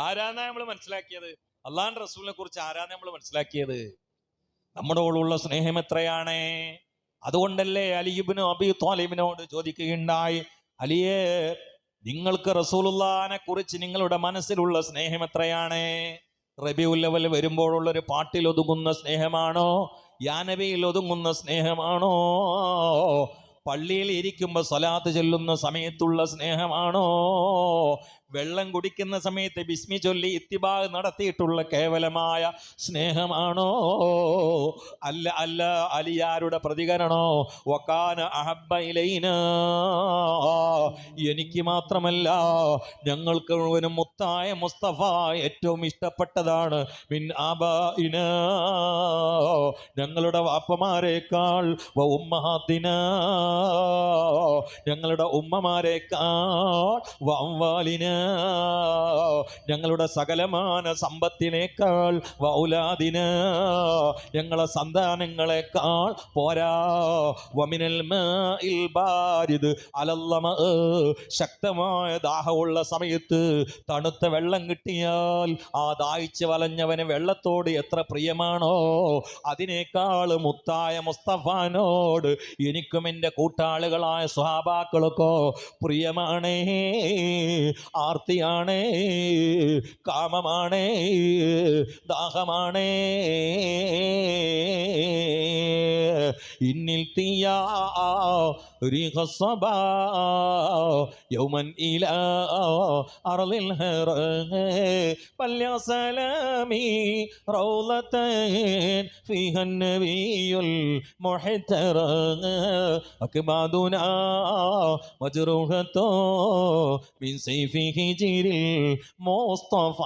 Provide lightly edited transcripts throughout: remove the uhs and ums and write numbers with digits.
ആരാന്നാ നമ്മൾ മനസ്സിലാക്കിയത്? അള്ളാഹുവിന്റെ റസൂലിനെ കുറിച്ച് ആരാന്ന് നമ്മൾ മനസ്സിലാക്കിയത്? നമ്മളോടുള്ള സ്നേഹം എത്രയാണ്? അതുകൊണ്ടല്ലേ അലി ഇബ്നു അബീ ത്വാലിബിനോട് ചോദിക്കുകയുണ്ടായി, അലിയേ, നിങ്ങൾക്ക് റസൂലുള്ളാഹിനെ കുറിച്ച് നിങ്ങളുടെ മനസ്സിലുള്ള സ്നേഹം എത്രയാണ്? റബീഉൽ അവ്വൽ വരുമ്പോഴുള്ളൊരു പാട്ടിൽ ഒതുങ്ങുന്ന സ്നേഹമാണോ? യാ നബിയിൽ ഒതുങ്ങുന്ന സ്നേഹമാണോ? പള്ളിയിൽ ഇരിക്കുമ്പോൾ സ്വലാത്ത് ചൊല്ലുന്ന സമയത്തുള്ള സ്നേഹമാണോ? വെള്ളം കുടിക്കുന്ന സമയത്ത് ബിസ്മി ചൊല്ലി ഇത്തിബാ നടത്തിയിട്ടുള്ള കേവലമായ സ്നേഹമാണോ? അല്ല അല്ല, അലിയാരുടെ പ്രതികരണോ വകാന അഹബ്ബ ഇലൈനാ, എനിക്ക് മാത്രമല്ല ഞങ്ങൾക്ക് മുഴുവനും മുത്തായ മുസ്തഫ ഏറ്റവും ഇഷ്ടപ്പെട്ടതാണ്. മിൻ ആബാഇനാ, ഞങ്ങളുടെ വാപ്പമാരേക്കാൾ, വ ഉമ്മഹാത്തിനാ, ഞങ്ങളുടെ ഉമ്മമാരേക്കാൾ, വ അംവാലിനാ, ഞങ്ങളുടെ സകലമാന സമ്പത്തിനേക്കാൾ, വ ഔലാദിനാ, ഞങ്ങളെ സന്താനങ്ങളെക്കാൾ, പോരാ, വമിനൽ മാഇൽ ബാരിദ് അലല്ലമ, ശക്തമായ ദാഹമുള്ള സമയത്ത് തണുത്ത വെള്ളം കിട്ടിയാൽ ആ ദാഹിച്ച് വലഞ്ഞവന് വെള്ളത്തോട് എത്ര പ്രിയമാണോ, അതിനേക്കാൾ മുത്തായ മുസ്തഫാനോട് എനിക്കും എൻ്റെ കൂട്ടാളികളായ സ്വഹാബാക്കൾക്കോ പ്രിയമാണേ, ആർത്തിയാണേ, കാമമാണേ, ദാഹമാണേ. ഇന്നിൽ തീയാ റിഖസബാ യൗമൻ ഇലാ അർളിൽ ഹറം പല്യ സലാമി റൗളതൻ ഫീഹൻ നബിയുൽ മുഹ്തറം അക്ബാദുനാ മജ്റൂഹതോ മിൻ സൈഫി ഹിജ്രിൽ മുസ്തഫ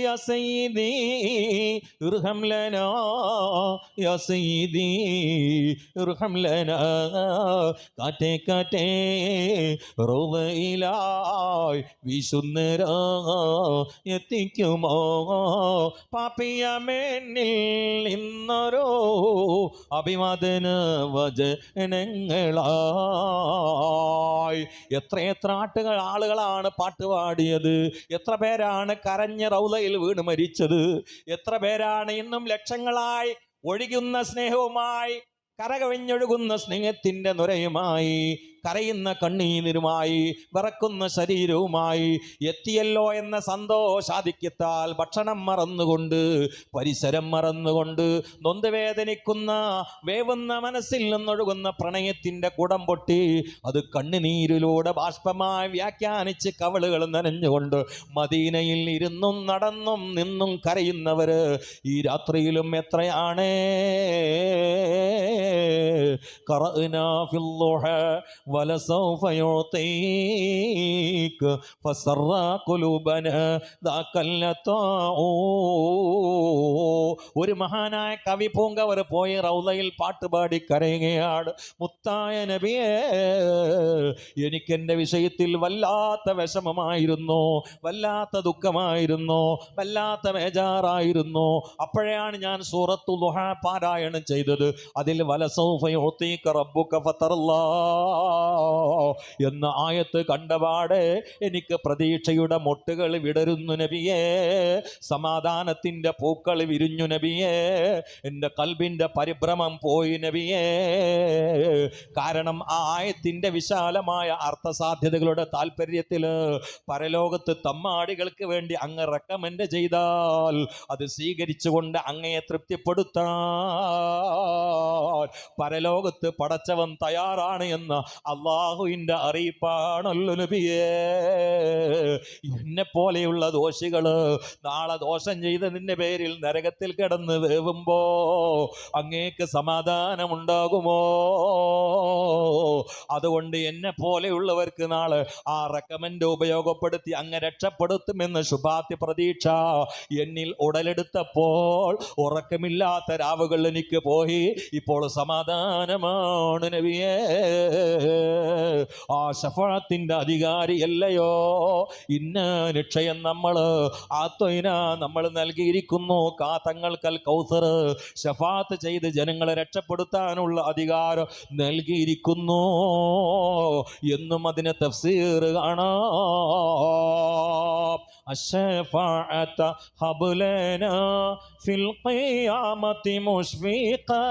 യാ സയ്യിദി ഇർഹം ലനാ യാ സയ്യിദി ഇർഹം ലനാ. കാറ്റേ കാറ്റേ റൗളയിലായി വീശുന്നേരാ എത്തിക്കുമോ പാപ്പിയമേന്നിൽ ഇന്നൊരു അഭിവാദന വചനങ്ങളായി. എത്ര ആളുകളാണ് പാട്ടുപാടിയത്, എത്ര പേരാണ് കരഞ്ഞ റൗളയിൽ വീണ് മരിച്ചത്, എത്ര പേരാണ് ഇന്നും ലക്ഷങ്ങളായി ഒഴുകുന്ന സ്നേഹവുമായി, കരകവിഞ്ഞൊഴുകുന്ന സ്നേഹത്തിൻ്റെ നുരയുമായി, കരയുന്ന കണ്ണീരുമായി, വിറക്കുന്ന ശരീരവുമായി എത്തിയല്ലോ എന്ന സന്തോഷാധിക്യത്താൽ ഭക്ഷണം മറന്നുകൊണ്ട്, പരിസരം മറന്നുകൊണ്ട്, നൊന്ത് വേദനിക്കുന്ന വേവുന്ന മനസ്സിൽ നിന്നൊഴുകുന്ന പ്രണയത്തിൻ്റെ കുടം പൊട്ടി അത് കണ്ണുനീരിലൂടെ ബാഷ്പമായി വ്യാഖ്യാനിച്ച് കവളുകൾ നനഞ്ഞുകൊണ്ട് മദീനയിൽ ഇരുന്നും നടന്നും നിന്നും കരയുന്നവര് ഈ രാത്രിയിലും എത്രയാണ്. ഖറഅനാ ഫിൽ ളുഹാ വലസൗഫ യുഅതീക ഫസറാ ഖുലൂബനാ ദാകൽ ലതാഉ. ഒരു മഹാനായ കവി പൂങ്കവർ പോയി റൗളയിൽ പാട്ടുപാടി കരയുകയാണ്. മുത്തായ നബിയേ, എനിക്കെൻ്റെ വിഷയത്തിൽ വല്ലാത്ത വിഷമമായിരുന്നു, വല്ലാത്ത ദുഃഖമായിരുന്നു, വല്ലാത്ത ബേജാറായിരുന്നു. അപ്പോഴാണ് ഞാൻ സൂറത്തുൽ ളുഹാ പാരായണം ചെയ്തത്. അതിൽ വലസൗഫ യുഅതീക റബ്ബുക ഫതർലാ എന്ന ആയത്ത് കണ്ടപാടെ എനിക്ക് പ്രതീക്ഷയുടെ മൊട്ടുകൾ വിടരുന്നു നബിയേ, സമാധാനത്തിൻ്റെ പൂക്കൾ വിരിഞ്ഞു നബിയേ, എൻ്റെ കൽബിൻ്റെ പരിഭ്രമം പോയി നബിയേ. കാരണം ആ ആയത്തിൻ്റെ വിശാലമായ അർത്ഥസാധ്യതകളുടെ താല്പര്യത്തിൽ പരലോകത്ത് തമ്മാടികൾക്ക് വേണ്ടി അങ്ങ് റെക്കമെൻഡ് ചെയ്താൽ അത് സ്വീകരിച്ചുകൊണ്ട് അങ്ങയെ തൃപ്തിപ്പെടുത്താൻ പരലോകത്ത് പടച്ചവൻ തയ്യാറാണ് എന്ന അള്ളാഹുവിൻ്റെ അറിയിപ്പാണല്ലോ നബിയേ. എന്നെ പോലെയുള്ള ദോഷികള് നാളെ ദോഷം ചെയ്തതിൻ്റെ പേരിൽ നരകത്തിൽ കിടന്ന് വേവുമ്പോ അങ്ങേക്ക് സമാധാനമുണ്ടാകുമോ? അതുകൊണ്ട് എന്നെ പോലെയുള്ളവർക്ക് നാളെ ആ റെക്കമെൻഡ് ഉപയോഗപ്പെടുത്തി അങ്ങ് രക്ഷപ്പെടുത്തുമെന്ന് ശുഭാപ്തി പ്രതീക്ഷ എന്നിൽ ഉടലെടുത്തപ്പോൾ ഉറക്കമില്ലാത്ത രാവുകൾ എനിക്ക് പോയി. ഇപ്പോൾ സമാധാനമാണ് നബിയേ. ആ ശഫാഅത്തിന്റെ അധികാരിയല്ലയോ? ഇന്ന നിശ്ചയം നമ്മൾ നൽകിയിരിക്കുന്നു തങ്ങൾക്കൽ കൗസർ, ശഫാഅത്ത് ചെയ്ത് ജനങ്ങളെ രക്ഷപ്പെടുത്താനുള്ള അധികാരം നൽകിയിരിക്കുന്നു എന്നും അതിന് തഫ്സീർ കാണാം. الشفاعة هب لنا في القيامة مشفقا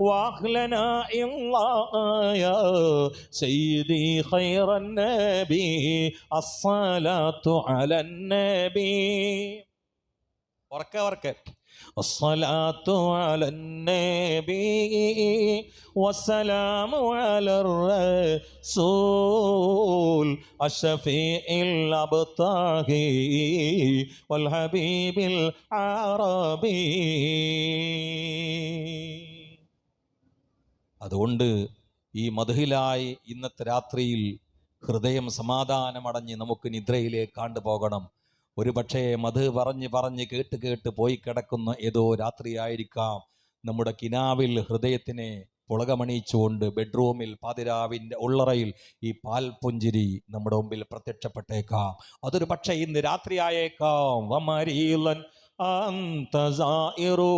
واخلنا الله يا سيدي خير النبي الصلاة على النبي. وركه الصلاة على النبي والسلام على الرسول الشفيع الأبطاغي والحبيب العربي. അതുകൊണ്ട് ഈ മദ്ഹിലായി ഇന്നത്തെ രാത്രിയിൽ ഹൃദയം സമാധാനമടഞ്ഞ് നമുക്ക് നിദ്രയിലേക്ക് കണ്ടുപോകണം. ഒരു പക്ഷേ മധു പറഞ്ഞ് കേട്ട് പോയി കിടക്കുന്ന ഏതോ രാത്രിയായിരിക്കാം. നമ്മുടെ കിനാവിൽ ഹൃദയത്തിനെ പുളകമണിച്ചുകൊണ്ട് ബെഡ്റൂമിൽ പാതിരാവിൻ്റെ ഉള്ളറയിൽ ഈ പാൽപുഞ്ചിരി നമ്മുടെ മുമ്പിൽ പ്രത്യക്ഷപ്പെട്ടേക്കാം. അതൊരു പക്ഷേ ഇന്ന് രാത്രിയായേക്കാം. വമരീലൻ അന്ത സായിറു